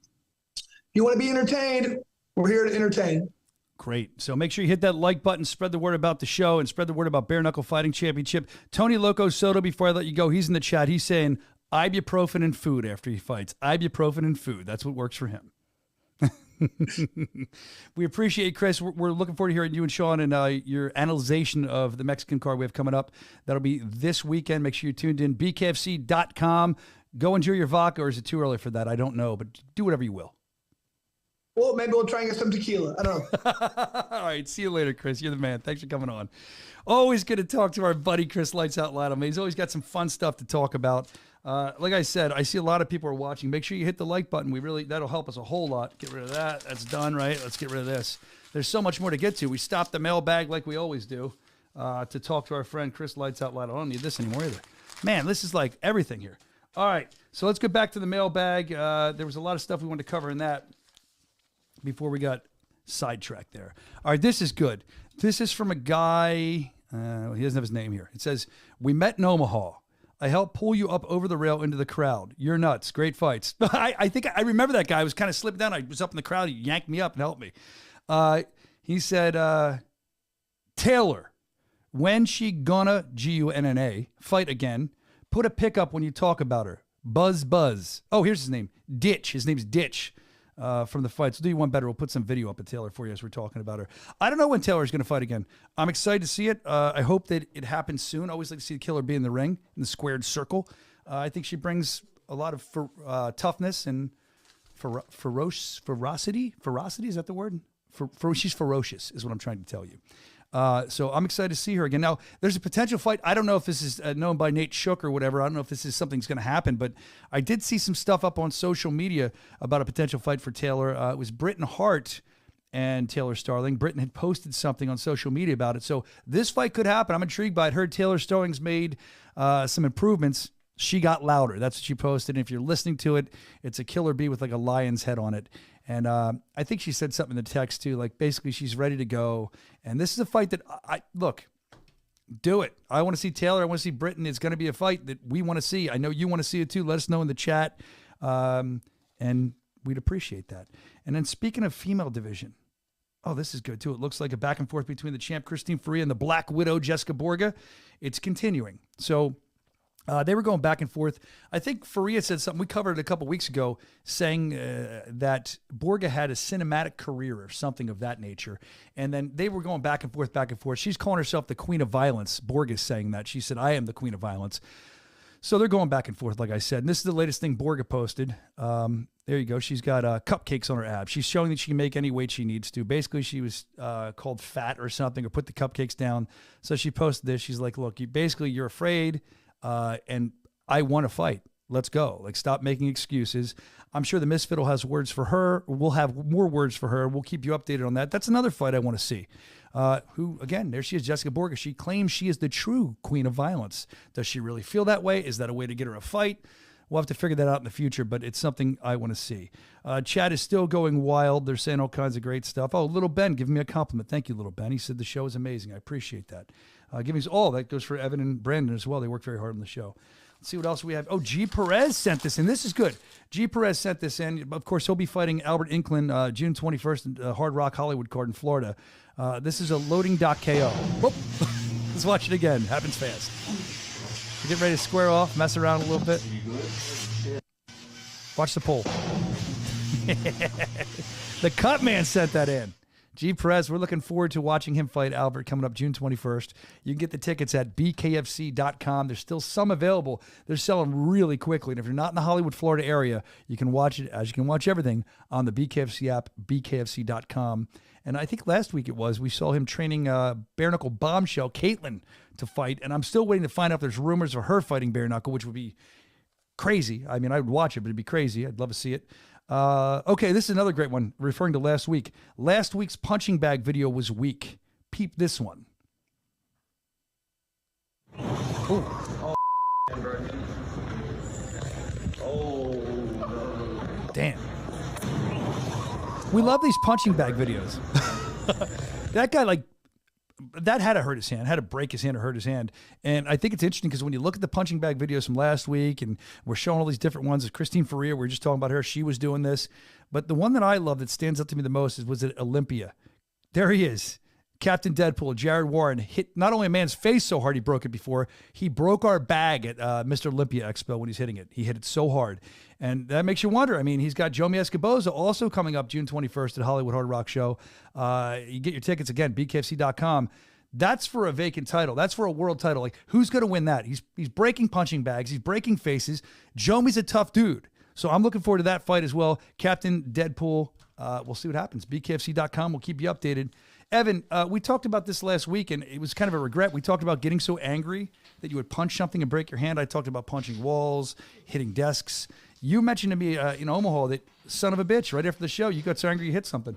if you want to be entertained, we're here to entertain. Great. So make sure you hit that like button, spread the word about the show, and spread the word about Bare Knuckle Fighting Championship. Tony Loco Soto, before I let you go, he's in the chat. He's saying ibuprofen and food after he fights. Ibuprofen and food. That's what works for him. We appreciate Chris. We're looking forward to hearing you and Sean and your analyzation of the Mexican card we have coming up. That'll be this weekend. Make sure you're tuned in. BKFC.com. Go enjoy your vodka, or is it too early for that? I don't know, but do whatever you will. Well, maybe we'll try and get some tequila. I don't know. All right. See you later, Chris. You're the man. Thanks for coming on. Always good to talk to our buddy Chris Lights Out Loud. I mean, he's always got some fun stuff to talk about. Like I said, I see a lot of people are watching. Make sure you hit the like button. That'll help us a whole lot. Get rid of that. That's done, right? Let's get rid of this. There's so much more to get to. We stopped the mailbag like we always do to talk to our friend Chris Lights Out Loud. I don't need this anymore either. Man, this is like everything here. All right. So let's get back to the mailbag. There was a lot of stuff we wanted to cover in that before we got sidetracked there. All right, this is good. This is from a guy, he doesn't have his name here. It says, we met in Omaha. I helped pull you up over the rail into the crowd. You're nuts. Great fights. I think I remember that guy. I was kind of slipping down. I was up in the crowd. He yanked me up and helped me. He said, Taylor, when she gonna, Gunna, fight again, put a pickup when you talk about her. Buzz. Oh, here's his name. Ditch. His name's Ditch. From the fights. We'll do you one better. We'll put some video up of Taylor for you as we're talking about her. I don't know when Taylor's going to fight again. I'm excited to see it. I hope that it happens soon. I always like to see the killer be in the ring, in the squared circle. I think she brings a lot of toughness and ferocity. Ferocity, is that the word? She's ferocious is what I'm trying to tell you. So I'm excited to see her again. Now, there's a potential fight. I don't know if this is known by Nate Shook or whatever. I don't know if this is something's going to happen, but I did see some stuff up on social media about a potential fight for Taylor. It was Britton Hart and Taylor Starling. Britton had posted something on social media about it. So this fight could happen. I'm intrigued by it. Heard Taylor Starling's made some improvements. She got louder. That's what she posted. And if you're listening to it, it's a killer bee with like a lion's head on it. And I think she said something in the text too, like basically she's ready to go. And this is a fight that look, do it. I want to see Taylor. I want to see Britton. It's going to be a fight that we want to see. I know you want to see it too. Let us know in the chat. And we'd appreciate that. And then speaking of female division, oh, this is good too. It looks like a back and forth between the champ Christine Faria and the Black Widow Jessica Borga. It's continuing. So they were going back and forth. I think Faria said something we covered a couple weeks ago saying that Borga had a cinematic career or something of that nature. And then they were going back and forth, back and forth. She's calling herself the Queen of Violence. Borga's saying that. She said, I am the Queen of Violence. So they're going back and forth, like I said. And this is the latest thing Borga posted. There you go. She's got cupcakes on her abs. She's showing that she can make any weight she needs to. Basically, she was called fat or something or put the cupcakes down. So she posted this. She's like, look, you're afraid. And I want to fight. Let's go. Like, stop making excuses. I'm sure the Misfit will have words for her. We'll have more words for her. We'll keep you updated on that. That's another fight I want to see. Who, again, there she is, Jessica Borga. She claims she is the true Queen of Violence. Does she really feel that way? Is that a way to get her a fight? We'll have to figure that out in the future, but it's something I want to see. Chat is still going wild. They're saying all kinds of great stuff. Oh, Little Ben, give me a compliment. Thank you, Little Ben. He said the show is amazing. I appreciate that. That goes for Evan and Brandon as well. They work very hard on the show. Let's see what else we have. Oh, G. Perez sent this in. This is good. G. Perez sent this in. Of course, he'll be fighting Albert Inklin June 21st at Hard Rock Hollywood card in Florida. This is a loading dock KO. Whoop. Let's watch it again. Happens fast. You get ready to square off, mess around a little bit. Watch the poll. The Cut Man sent that in. G. Perez, we're looking forward to watching him fight Albert coming up June 21st. You can get the tickets at bkfc.com. There's still some available. They're selling really quickly. And if you're not in the Hollywood, Florida area, you can watch it, as you can watch everything, on the BKFC app, bkfc.com. And I think last week we saw him training bare knuckle bombshell, Caitlin, to fight. And I'm still waiting to find out if there's rumors of her fighting bare knuckle, which would be crazy. I mean, I would watch it, but it'd be crazy. I'd love to see it. Okay, this is another great one, referring to last week. Last week's punching bag video was weak. Peep this one. Ooh. Damn. We love these punching bag videos. That guy, that had to hurt his hand, had to break his hand or hurt his hand. And I think it's interesting because when you look at the punching bag videos from last week, and we're showing all these different ones, Christine Ferrer, we were just talking about her, she was doing this. But the one that I love that stands out to me the most was at Olympia. There he is. Captain Deadpool, Jared Warren, hit not only a man's face so hard he broke it before, he broke our bag at Mr. Olympia Expo when he's hitting it. He hit it so hard. And that makes you wonder. I mean, he's got Jomi Escoboza also coming up June 21st at Hollywood Hard Rock Show. You get your tickets, again, bkfc.com. That's for a vacant title. That's for a world title. Like, who's going to win that? He's breaking punching bags. He's breaking faces. Jomi's a tough dude. So I'm looking forward to that fight as well. Captain Deadpool. We'll see what happens. bkfc.com. We'll keep you updated. Evan, we talked about this last week, and it was kind of a regret. We talked about getting so angry that you would punch something and break your hand. I talked about punching walls, hitting desks. You mentioned to me in Omaha that, son of a bitch, right after the show, you got so angry you hit something.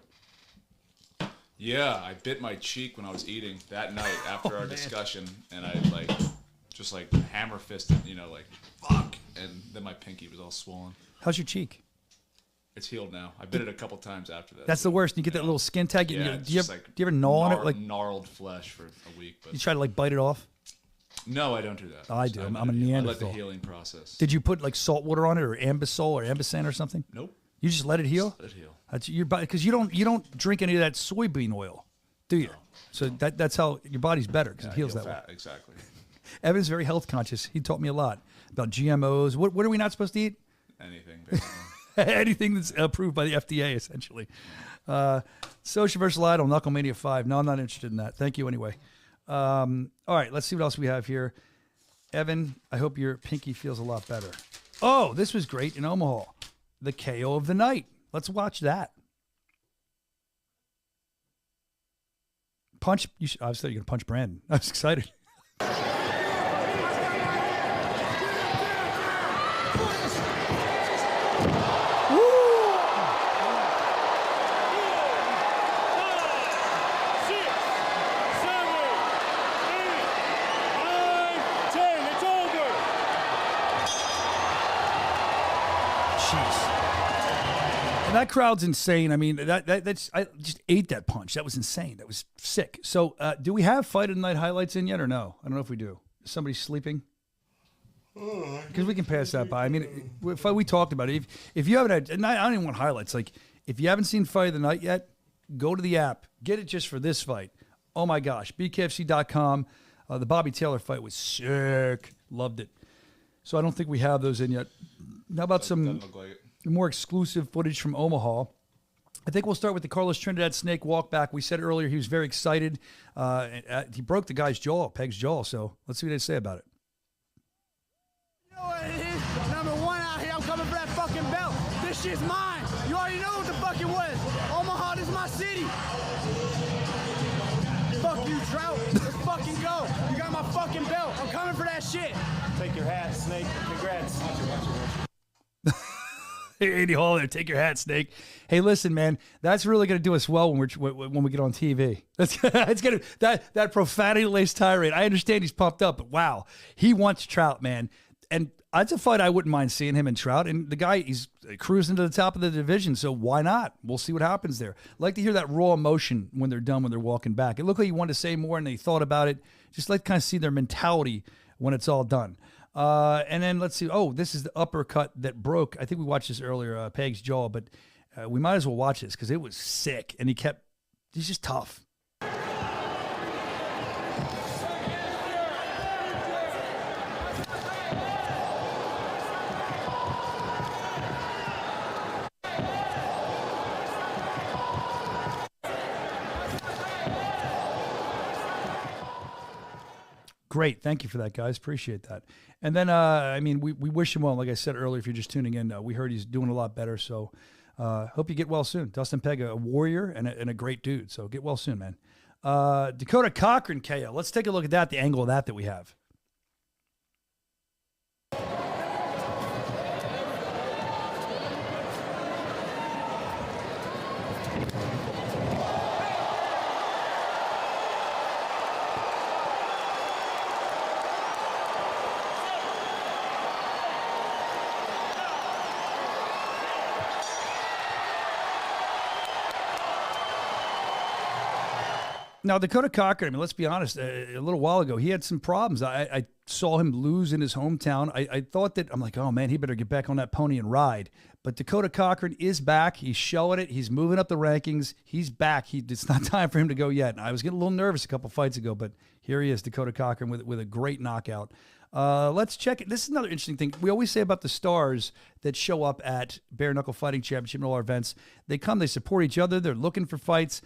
Yeah, I bit my cheek when I was eating that night after our discussion, and I just hammer fisted, fuck, and then my pinky was all swollen. How's your cheek? It's healed now. I bit it a couple times after that. That's the worst. You get that little skin tag. Yeah, do you ever gnaw on it? Like gnarled flesh for a week. But you try to bite it off? No, I don't do that. Oh, I do. I'm a Neanderthal. I let the healing process. Did you put salt water on it, or Ambisol or Ambisan or something? Nope. You just let it heal? Just let it heal. That's your body, because you don't drink any of that soybean oil, do you? No. So that's how your body's better, because it heals that way. Exactly. Evan's very health conscious. He taught me a lot about GMOs. What are we not supposed to eat? Anything, basically. Anything that's approved by the FDA, essentially. Soscia versus Lidle, Knucklemania 5. No, I'm not interested in that. Thank you anyway. All right, let's see what else we have here. Evan, I hope your pinky feels a lot better. Oh, this was great in Omaha. The KO of the night. Let's watch that. Punch. I was thought you were going to punch Brandon. I was excited. And that crowd's insane. I mean, that's I just ate that punch. That was insane. That was sick. So, do we have Fight of the Night highlights in yet or no? I don't know if we do. Is somebody sleeping? Because we can pass that by. I mean, we talked about it. If you haven't had, and I don't even want highlights. Like, if you haven't seen Fight of the Night yet, go to the app. Get it just for this fight. Oh my gosh. BKFC.com. The Bobby Taylor fight was sick. Loved it. So I don't think we have those in yet. How about some more exclusive footage from Omaha? I think we'll start with the Carlos Trinidad Snake walk back. We said earlier he was very excited. He broke the guy's jaw, Peg's jaw. So let's see what they say about it. You know what it is? Number one out here, I'm coming for that fucking belt. This shit's mine. You already know what the fuck it was. Omaha, this is my city. Fuck you, Trout. Let's fucking go. You got my fucking belt. I'm coming for that shit. Take your hat, Snake. Congrats. Hey, Andy Hall there. Take your hat, Snake. Hey, listen, man. That's really going to do us well when we get on TV. It's going to that profanity-laced tirade. I understand he's pumped up, but wow, he wants Trout, man. And that's a fight I wouldn't mind seeing him and Trout. And the guy, he's cruising to the top of the division, so why not? We'll see what happens there. I'd like to hear that raw emotion when they're done, when they're walking back. It looked like he wanted to say more and they thought about it. Just like to kind of see their mentality when it's all done. And then let's see. Oh, this is the uppercut that broke. I think we watched this earlier, Peg's jaw, but we might as well watch this because it was sick. And he's just tough. Great. Thank you for that, guys. Appreciate that. And then, I mean, we wish him well. Like I said earlier, if you're just tuning in, we heard he's doing a lot better. So hope you get well soon. Dustin Pegg, a warrior and a great dude. So get well soon, man. Dakota Cochran, KO. Let's take a look at that, the angle of that we have. Now, Dakota Cochran, I mean, let's be honest, a little while ago, he had some problems. I saw him lose in his hometown. I thought that, I'm like, oh, man, he better get back on that pony and ride. But Dakota Cochran is back. He's showing it. He's moving up the rankings. He's back. It's not time for him to go yet. And I was getting a little nervous a couple fights ago, but here he is, Dakota Cochran, with a great knockout. Let's check it. This is another interesting thing. We always say about the stars that show up at Bare Knuckle Fighting Championship and all our events. They come, they support each other. They're looking for fights.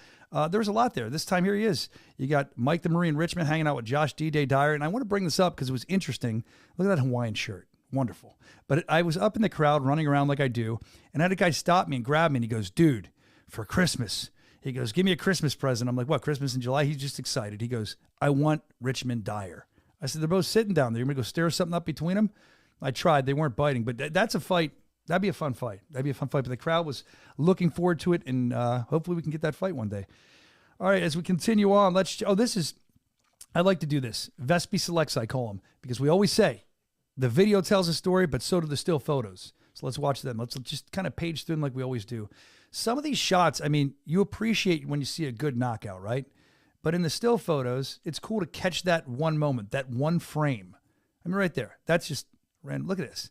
There's a lot there. This time, here he is. You got Mike the Marine Richmond hanging out with Josh D-Day Dyer. And I want to bring this up because it was interesting. Look at that Hawaiian shirt. Wonderful. But I was up in the crowd running around like I do. And I had a guy stop me and grab me. And he goes, dude, for Christmas. He goes, give me a Christmas present. I'm like, what, Christmas in July? He's just excited. He goes, I want Richmond Dyer. I said, they're both sitting down there. You're going to go stir something up between them? I tried. They weren't biting. But that's a fight. That'd be a fun fight. That'd be a fun fight. But the crowd was looking forward to it. And hopefully we can get that fight one day. All right, as we continue on, I like to do this. Vespi Selects, I call them. Because we always say, the video tells a story, but so do the still photos. So let's watch them. Let's just kind of page through them like we always do. Some of these shots, I mean, you appreciate when you see a good knockout, right? But in the still photos, it's cool to catch that one moment, that one frame. I mean, right there. That's just random. Look at this.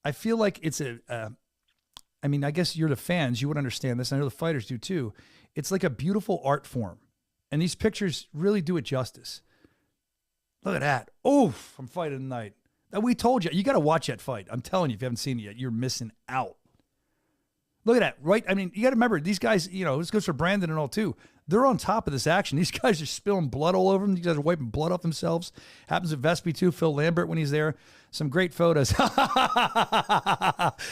I feel like it's I mean, I guess you're the fans. You would understand this. I know the fighters do too. It's like a beautiful art form. And these pictures really do it justice. Look at that. Oof, I'm fighting tonight. We told you. You got to watch that fight. I'm telling you, if you haven't seen it yet, you're missing out. Look at that, right? I mean, you got to remember, these guys, you know, this goes for Brandon and all too. They're on top of this action. These guys are spilling blood all over them. These guys are wiping blood off themselves. Happens at Vespi too. Phil Lambert when he's there. Some great photos.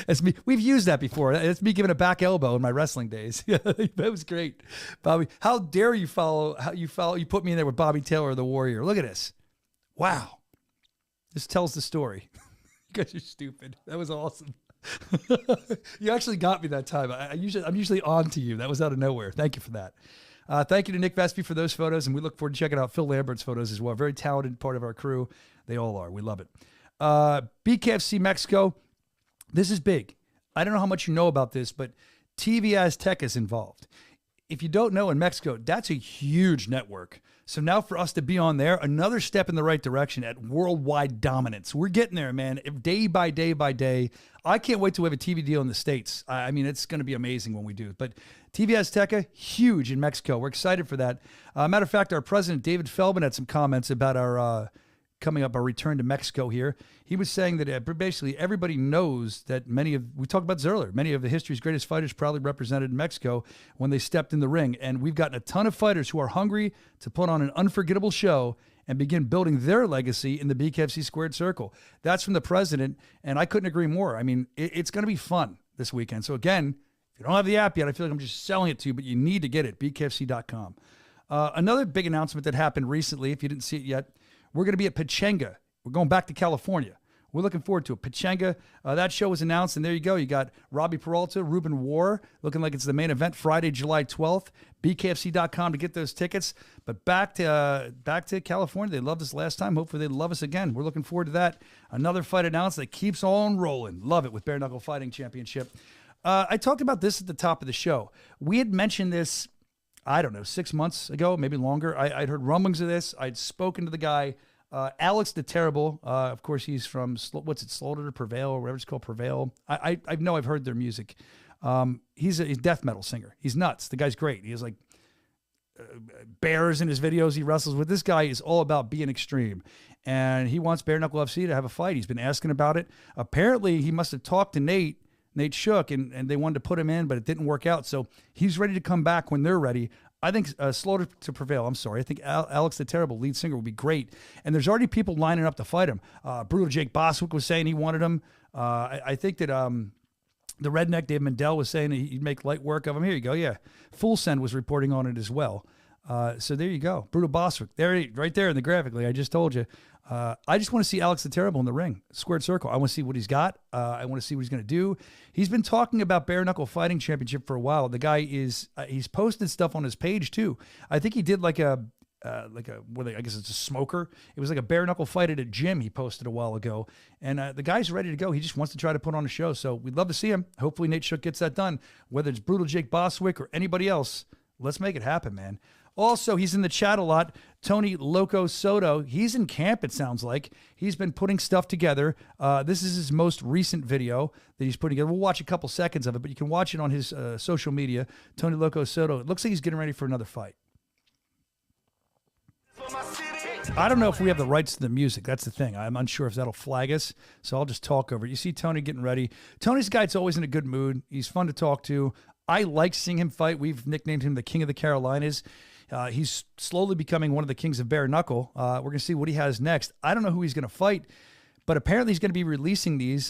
It's me. We've used that before. It's me giving a back elbow in my wrestling days. That was great, Bobby. How dare you you put me in there with Bobby Taylor, the Warrior. Look at this. Wow. This tells the story. You guys are stupid. That was awesome. You actually got me that time. I'm usually on to you. That was out of nowhere. Thank you for that. Thank you to Nick Vespi for those photos, and we look forward to checking out Phil Lambert's photos as well. Very talented part of our crew. They all are. We love it. BKFC Mexico. This is big. I don't know how much you know about this, but TV Azteca is involved. If you don't know, in Mexico, that's a huge network. So now for us to be on there, another step in the right direction at worldwide dominance. We're getting there, man. Day by day by day. I can't wait till we have a TV deal in the States. I mean, it's going to be amazing when we do. But TV Azteca, huge in Mexico. We're excited for that. Matter of fact, our president, David Feldman, had some comments about our our return to Mexico here. He was saying that basically everybody knows that we talked about this earlier, many of the history's greatest fighters probably represented in Mexico when they stepped in the ring. And we've gotten a ton of fighters who are hungry to put on an unforgettable show and begin building their legacy in the BKFC squared circle. That's from the president, and I couldn't agree more. I mean, it's going to be fun this weekend. So again, if you don't have the app yet, I feel like I'm just selling it to you, but you need to get it, bkfc.com. Another big announcement that happened recently, if you didn't see it yet, we're going to be at Pachanga. We're going back to California. We're looking forward to it. Pachanga, that show was announced, and there you go. You got Robbie Peralta, Ruben War, looking like it's the main event, Friday, July 12th. BKFC.com to get those tickets. But back to California. They loved us last time. Hopefully they love us again. We're looking forward to that. Another fight announced that keeps on rolling. Love it with Bare Knuckle Fighting Championship. I talked about this at the top of the show. We had mentioned this, I don't know, 6 months ago, maybe longer. I'd heard rumblings of this. I'd spoken to the guy, Alex the Terrible. Of course, he's from, Slaughter to Prevail, or whatever it's called, Prevail. I know I've heard their music. He's a death metal singer. He's nuts. The guy's great. He has like bears in his videos he wrestles with. This guy is all about being extreme. And he wants Bare Knuckle FC to have a fight. He's been asking about it. Apparently, he must have talked to Nate Shook, and they wanted to put him in, but it didn't work out. So he's ready to come back when they're ready. I think Slaughter to Prevail. I'm sorry. I think Alex the Terrible, lead singer, would be great. And there's already people lining up to fight him. Brutal Jake Boswick was saying he wanted him. I think that the redneck Dave Mandel was saying he'd make light work of him. Here you go. Yeah. Full Send was reporting on it as well. So there you go. Brutal Boswick. Right there in the graphic, like I just told you. I just want to see Alex the Terrible in the ring, squared circle. I want to see what he's got. I want to see what he's going to do. He's been talking about Bare Knuckle Fighting Championship for a while. The guy is, he's posted stuff on his page too. I think he did I guess it's a smoker. It was like a bare knuckle fight at a gym he posted a while ago. And the guy's ready to go. He just wants to try to put on a show. So we'd love to see him. Hopefully Nate Shook gets that done. Whether it's Brutal Jake Boswick or anybody else, let's make it happen, man. Also, he's in the chat a lot. Tony Loco Soto, he's in camp, it sounds like. He's been putting stuff together. This is his most recent video that he's putting together. We'll watch a couple seconds of it, but you can watch it on his social media. Tony Loco Soto. It looks like he's getting ready for another fight. I don't know if we have the rights to the music. That's the thing. I'm unsure if that'll flag us, so I'll just talk over it. You see Tony getting ready. Tony's a guy that's always in a good mood. He's fun to talk to. I like seeing him fight. We've nicknamed him the King of the Carolinas. He's slowly becoming one of the kings of bare knuckle. We're going to see what he has next. I don't know who he's going to fight, but apparently he's going to be releasing these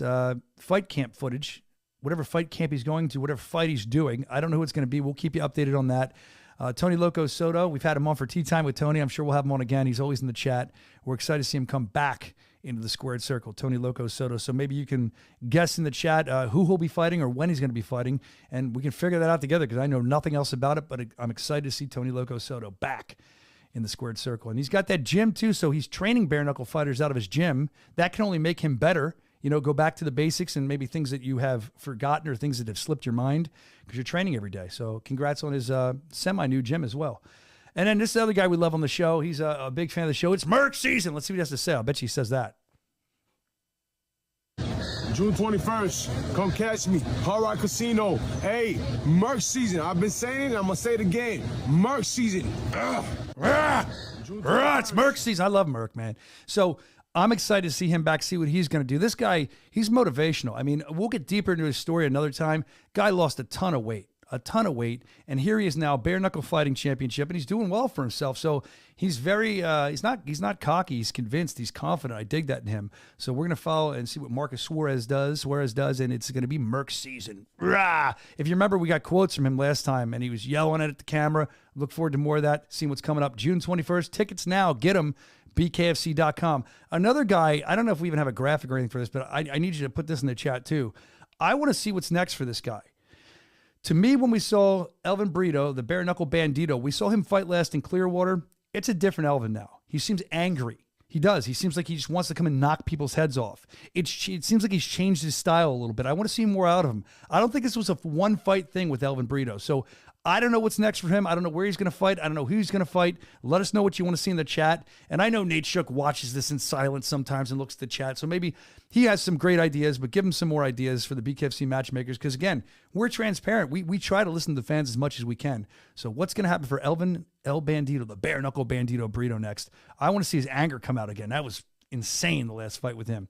fight camp footage, whatever fight camp he's going to, whatever fight he's doing. I don't know who it's going to be. We'll keep you updated on that. Tony Loco Soto, we've had him on for Tea Time with Tony. I'm sure we'll have him on again. He's always in the chat. We're excited to see him come back into the squared circle, Tony Loco Soto. So maybe you can guess in the chat who he'll be fighting or when he's going to be fighting, and we can figure that out together because I know nothing else about it, but I'm excited to see Tony Loco Soto back in the squared circle. And he's got that gym too, so he's training bare knuckle fighters out of his gym. That can only make him better. You know, go back to the basics and maybe things that you have forgotten or things that have slipped your mind because you're training every day. So congrats on his semi-new gym as well. And then this other guy we love on the show, he's a big fan of the show. It's Merc season. Let's see what he has to say. I bet he says that. June 21st, come catch me. Hard Rock Casino. Hey, Merc season. I've been saying it, I'm going to say it again. Merc season. It's Merc season. I love Merc, man. So I'm excited to see him back, see what he's going to do. This guy, he's motivational. I mean, we'll get deeper into his story another time. Guy lost a ton of weight. And here he is now, bare knuckle fighting championship, and he's doing well for himself. So he's very, he's not cocky. He's convinced. He's confident. I dig that in him. So we're going to follow and see what Marcus Suarez does, and it's going to be Merc season. Rah! If you remember, we got quotes from him last time, and he was yelling at the camera. Look forward to more of that, seeing what's coming up. June 21st, tickets now. Get them. BKFC.com. Another guy, I don't know if we even have a graphic or anything for this, but I need you to put this in the chat too. I want to see what's next for this guy. To me, when we saw Elvin Brito, the bare knuckle bandito, we saw him fight last in Clearwater. It's a different Elvin now. He seems angry. He does. He seems like he just wants to come and knock people's heads off. It seems like he's changed his style a little bit. I want to see more out of him. I don't think this was a one fight thing with Elvin Brito. So I don't know what's next for him. I don't know where he's going to fight. I don't know who he's going to fight. Let us know what you want to see in the chat. And I know Nate Shook watches this in silence sometimes and looks at the chat. So maybe he has some great ideas, but give him some more ideas for the BKFC matchmakers. Because again, we're transparent. We try to listen to the fans as much as we can. So what's going to happen for Elvin El Bandito, the bare knuckle bandito Brito next? I want to see his anger come out again. That was insane, the last fight with him.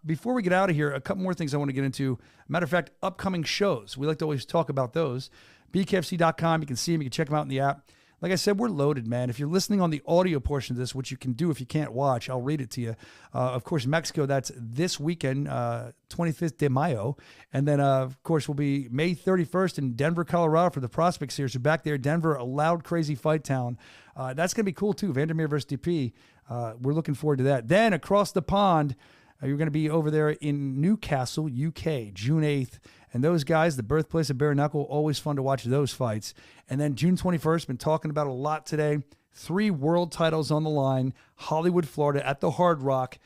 Before we get out of here, a couple more things I want to get into. Matter of fact, upcoming shows. We like to always talk about those. BKFC.com. You can see them. You can check them out in the app. Like I said, we're loaded, man. If you're listening on the audio portion of this, which you can do if you can't watch, I'll read it to you. Of course, Mexico, that's this weekend, 25th de Mayo. And then, of course, we'll be May 31st in Denver, Colorado for the Prospect Series. So back there, Denver, a loud, crazy fight town. That's going to be cool, too. Vandermeer versus DP. We're looking forward to that. Then across the pond, you're going to be over there in Newcastle, UK, June 8th. And those guys, the birthplace of bare knuckle, always fun to watch those fights. And then June 21st, been talking about a lot today. 3 world titles on the line. Hollywood, Florida at the Hard Rock.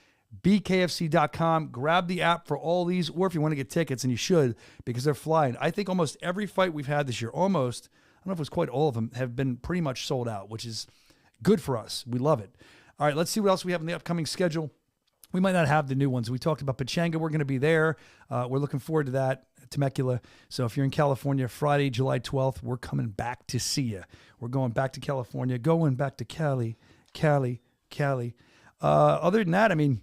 BKFC.com. Grab the app for all these, or if you want to get tickets, and you should, because they're flying. I think almost every fight we've had this year, almost, I don't know if it was quite all of them, have been pretty much sold out, which is good for us. We love it. All right, let's see what else we have in the upcoming schedule. We might not have the new ones. We talked about Pachanga. We're going to be there. We're looking forward to that. Temecula. So if you're in California, Friday, July 12th, we're coming back to see you. We're going back to California, going back to Cali. Other than that, I mean,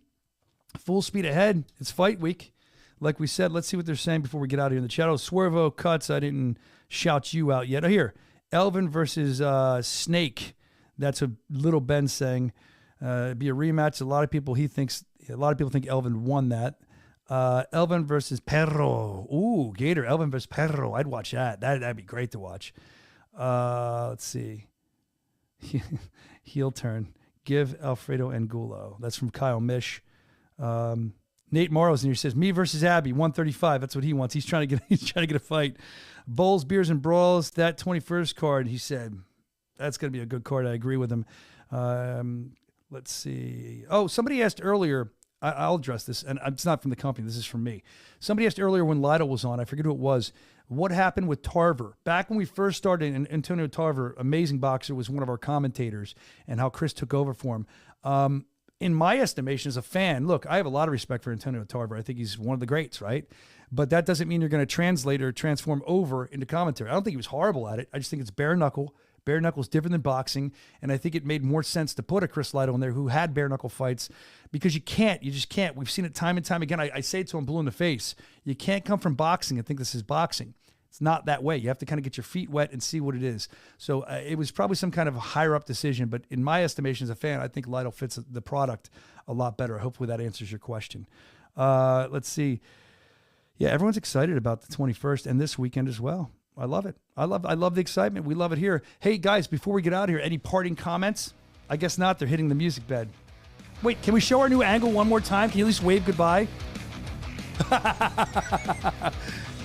full speed ahead. It's fight week. Like we said, let's see what they're saying before we get out of here in the chat. Oh, Swervo Cuts, I didn't shout you out yet. Oh, here. Elvin versus Snake. That's what Little Ben saying. It'd be a rematch. A lot of people think Elvin won that. Elvin versus Perro. Ooh, Gator. Elvin versus Perro. I'd watch that. That'd be great to watch. Let's see. Heel turn. Give Alfredo Angulo. That's from Kyle Mish. Nate Morrow's in here, says me versus Abby, 135. That's what he wants. He's trying to get a fight. Bowls, Beers, and Brawls. That 21st card, he said, that's going to be a good card. I agree with him. Let's see. Oh, somebody asked earlier. I'll address this, and it's not from the company. This is from me. Somebody asked earlier when Lidle was on. I forget who it was. What happened with Tarver? Back when we first started, and Antonio Tarver, amazing boxer, was one of our commentators, and how Chris took over for him. In my estimation as a fan, look, I have a lot of respect for Antonio Tarver. I think he's one of the greats, right? But that doesn't mean you're going to translate or transform over into commentary. I don't think he was horrible at it. I just think it's bare knuckle. Bare knuckle is different than boxing, and I think it made more sense to put a Chris Lidle in there who had bare knuckle fights, because you just can't. We've seen it time and time again. I say it to him blue in the face. You can't come from boxing and think this is boxing. It's not that way. You have to kind of get your feet wet and see what it is. So it was probably some kind of a higher-up decision, but in my estimation as a fan, I think Lidle fits the product a lot better. Hopefully that answers your question. Let's see. Yeah, everyone's excited about the 21st and this weekend as well. I love it. I love the excitement. We love it here. Hey, guys, before we get out of here, any parting comments? I guess not. They're hitting the music bed. Wait, can we show our new angle one more time? Can you at least wave goodbye?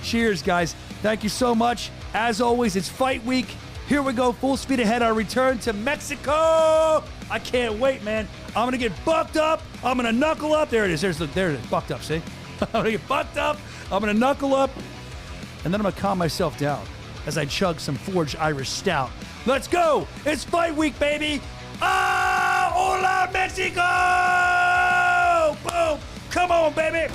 Cheers, guys. Thank you so much. As always, it's fight week. Here we go, full speed ahead. Our return to Mexico. I can't wait, man. I'm going to get bucked up. I'm going to knuckle up. There it is. There it is. Bucked up, see? I'm going to get bucked up. I'm going to knuckle up. And then I'm going to calm myself down as I chug some Forged Irish Stout. Let's go. It's fight week, baby. Ah, hola, Mexico. Boom. Come on, baby.